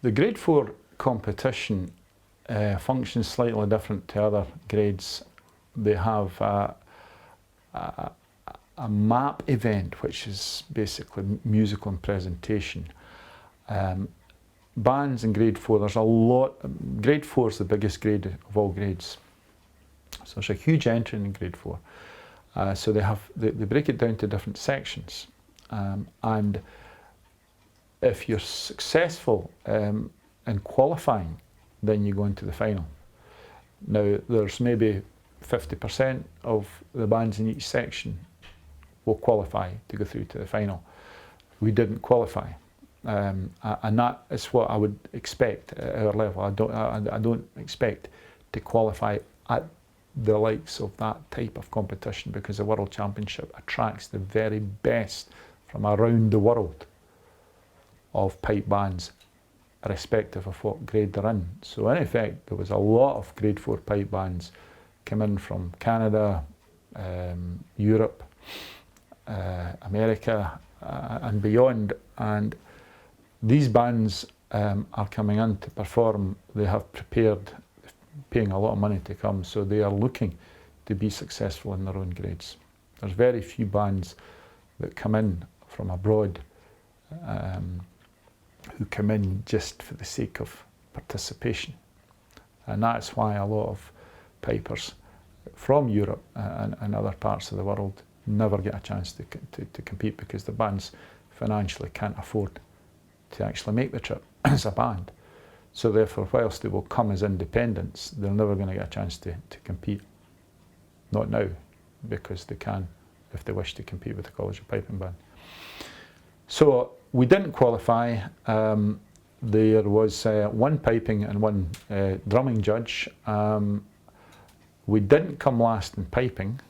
The grade 4 competition functions slightly different to other grades. They have a map event, which is basically musical and presentation. Bands in grade 4, there's a lot. Grade 4 is the biggest grade of all grades. So there's a huge entry in grade 4. So they break it down to different sections. And if you're successful in qualifying, then you go into the final. Now, there's maybe 50% of the bands in each section will qualify to go through to the final. We didn't qualify. And that is what I would expect at our level. I don't expect to qualify at the likes of that type of competition, because the World Championship attracts the very best from around the world of pipe bands, irrespective of what grade they're in. So in effect, there was a lot of grade 4 pipe bands come in from Canada, Europe, America, and beyond. And these bands are coming in to perform. They have prepared, paying a lot of money to come, so they are looking to be successful in their own grades. There's very few bands that come in from abroad who come in just for the sake of participation. And that's why a lot of pipers from Europe and other parts of the world never get a chance to compete, because the bands financially can't afford to actually make the trip as a band. So therefore, whilst they will come as independents, they're never going to get a chance to compete. Not now, because they can if they wish to compete with the College of Piping Band. So we didn't qualify. There was one piping and one drumming judge. We didn't come last in piping,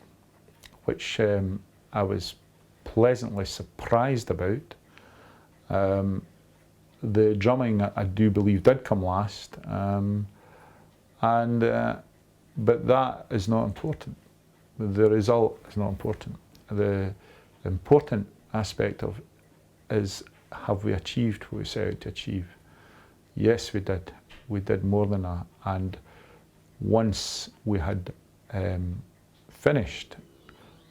which I was pleasantly surprised about. The drumming, I do believe, did come last, but that is not important. The result is not important. The important aspect of is, have we achieved what we set out to achieve? Yes, we did. We did more than that. And once we had finished,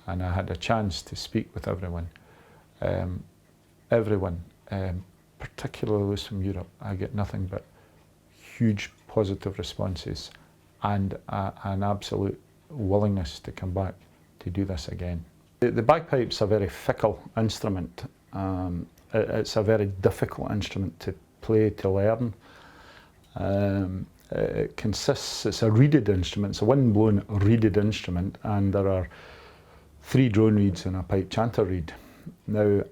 and I had a chance to speak with everyone, particularly those from Europe, I get nothing but huge positive responses and an absolute willingness to come back to do this again. The bagpipe's a very fickle instrument. It's a very difficult instrument to play, to learn. It's a reeded instrument. It's a wind-blown reeded instrument, and there are 3 drone reeds and a pipe chanter reed. Now,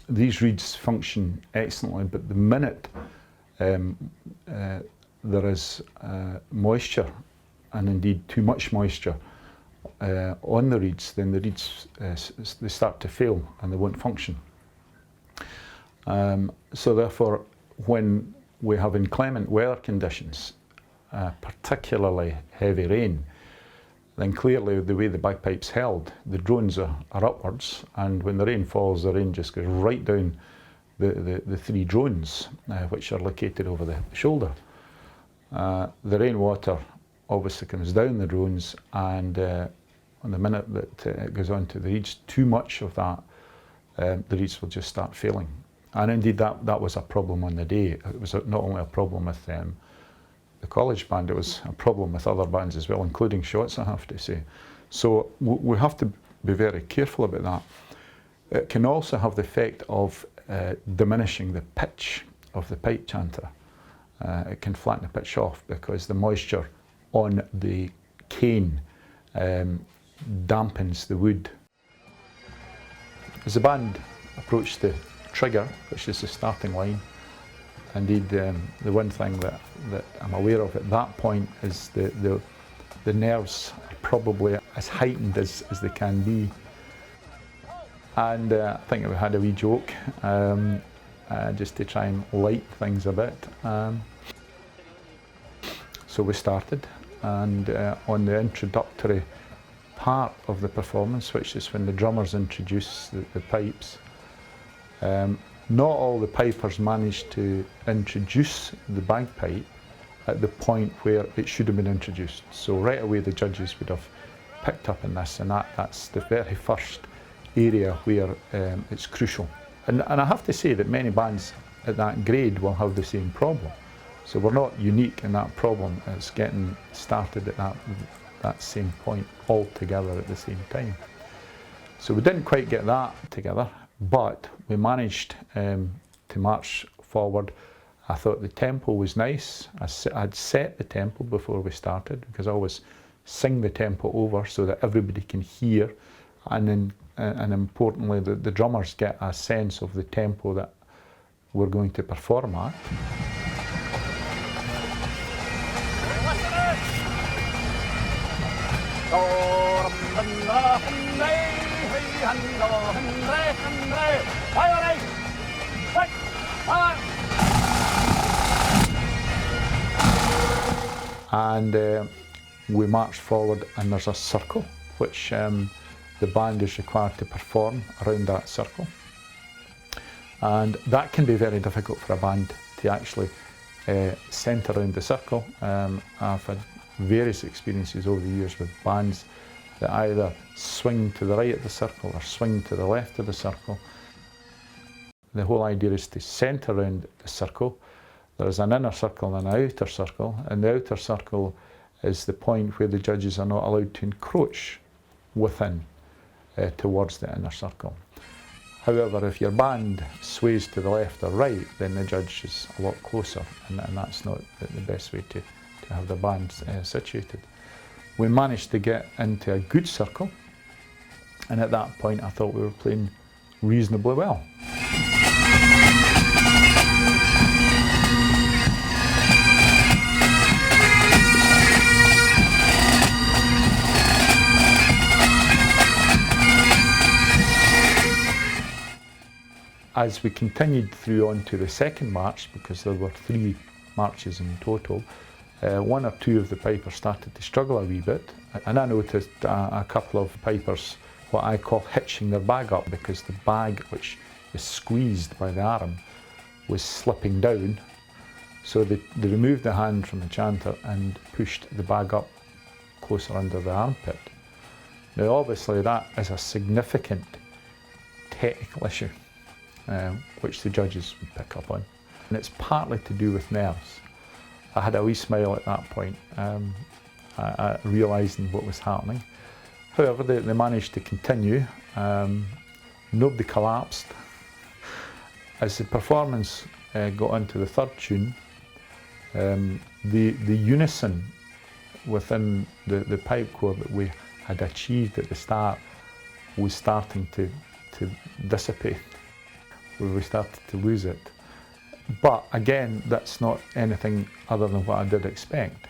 these reeds function excellently, but the minute there is moisture, and indeed too much moisture on the reeds, then the reeds they start to fail and they won't function. So therefore, when we have inclement weather conditions, particularly heavy rain, then clearly the way the bagpipe's held, the drones are upwards, and when the rain falls, the rain just goes right down the 3 drones, which are located over the shoulder. The rainwater obviously comes down the drones, and on the minute that it goes onto the reeds, too much of that, the reeds will just start failing. And indeed that was a problem on the day. It was not only a problem with the college band, it was a problem with other bands as well, including shots, I have to say. So we have to be very careful about that. It can also have the effect of diminishing the pitch of the pipe chanter. It can flatten the pitch off because the moisture on the cane dampens the wood. As the band approached the trigger, which is the starting line, indeed the one thing that I'm aware of at that point is the nerves are probably as heightened as they can be. And I think we had a wee joke just to try and light things a bit. So we started, and on the introductory part of the performance, which is when the drummers introduce the pipes, Not all the pipers managed to introduce the bagpipe at the point where it should have been introduced. So right away the judges would have picked up on this, and that's the very first area where it's crucial. And I have to say that many bands at that grade will have the same problem. So we're not unique in that problem. It's getting started at that same point all together at the same time. So we didn't quite get that together, but we managed to march forward. I thought the tempo was nice. I'd set the tempo before we started, because I always sing the tempo over so that everybody can hear, and then and importantly the drummers get a sense of the tempo that we're going to perform at. And we march forward, and there's a circle which the band is required to perform around that circle. And that can be very difficult for a band to actually centre around the circle. I've had various experiences over the years with bands that either swing to the right of the circle or swing to the left of the circle. The whole idea is to centre around the circle. There's an inner circle and an outer circle, and the outer circle is the point where the judges are not allowed to encroach within towards the inner circle. However, if your band sways to the left or right, then the judge is a lot closer, and that's not the best way to have the band situated. We managed to get into a good circle, and at that point I thought we were playing reasonably well. As we continued through on to the second march, because there were 3 marches in total, 1 or 2 of the pipers started to struggle a wee bit, and I noticed a couple of pipers what I call hitching their bag up, because the bag, which is squeezed by the arm, was slipping down. So they removed the hand from the chanter and pushed the bag up closer under the armpit. Now obviously that is a significant technical issue, which the judges would pick up on. And it's partly to do with nerves. I had a wee smile at that point, realising what was happening. However, they managed to continue. Nobody collapsed. As the performance got into the third tune, the unison within the pipe corps that we had achieved at the start was starting to dissipate, where we started to lose it. But again, that's not anything other than what I did expect.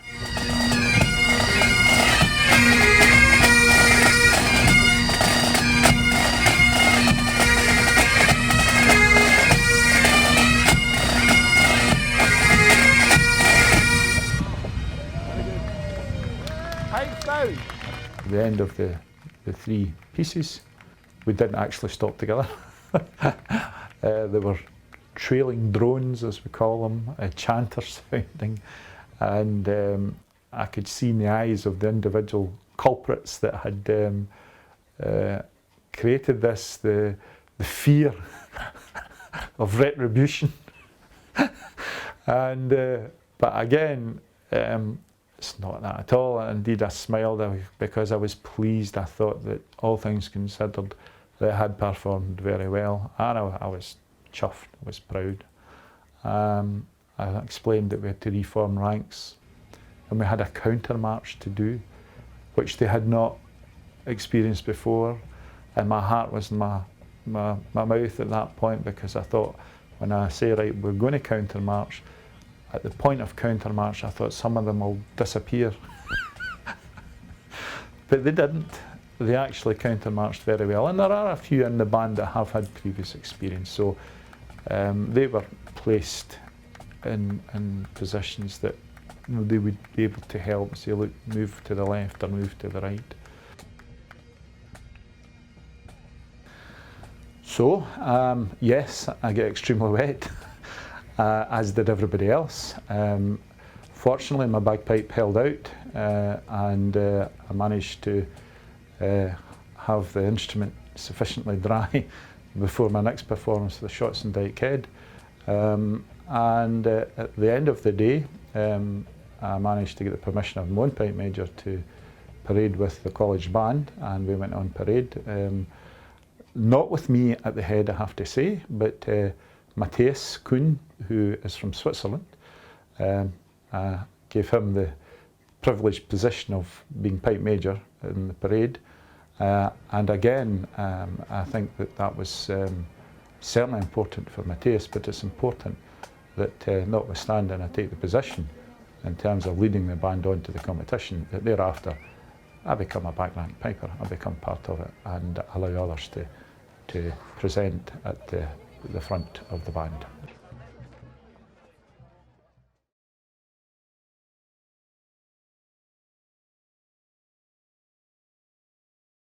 At the end of the 3 pieces, we didn't actually stop together. There were trailing drones, as we call them, chanters sounding, and I could see in the eyes of the individual culprits that had created this, the fear of retribution. And but again, it's not that at all. Indeed, I smiled because I was pleased. I thought that, all things considered, they had performed very well, and I was chuffed, I was proud. I explained that we had to reform ranks, and we had a counter march to do, which they had not experienced before, and my heart was in my mouth at that point, because I thought, when I say, right, we're going to counter march, at the point of counter march I thought some of them will disappear. But they didn't. They actually counter marched very well, and there are a few in the band that have had previous experience, so they were placed in positions that they would be able to help and say, look, move to the left or move to the right. So, yes, I get extremely wet, as did everybody else. Fortunately, my bagpipe held out, and I managed to have the instrument sufficiently dry before my next performance for the Shots and Dyke Head. At the end of the day, I managed to get the permission of my own pipe major to parade with the college band, and we went on parade. Not with me at the head, I have to say, but Matthias Kuhn, who is from Switzerland, gave him the privileged position of being pipe major in the parade. And again, I think that was certainly important for Matthias, but it's important that notwithstanding I take the position in terms of leading the band on to the competition, that thereafter I become a background piper, I become part of it and allow others to present at the front of the band.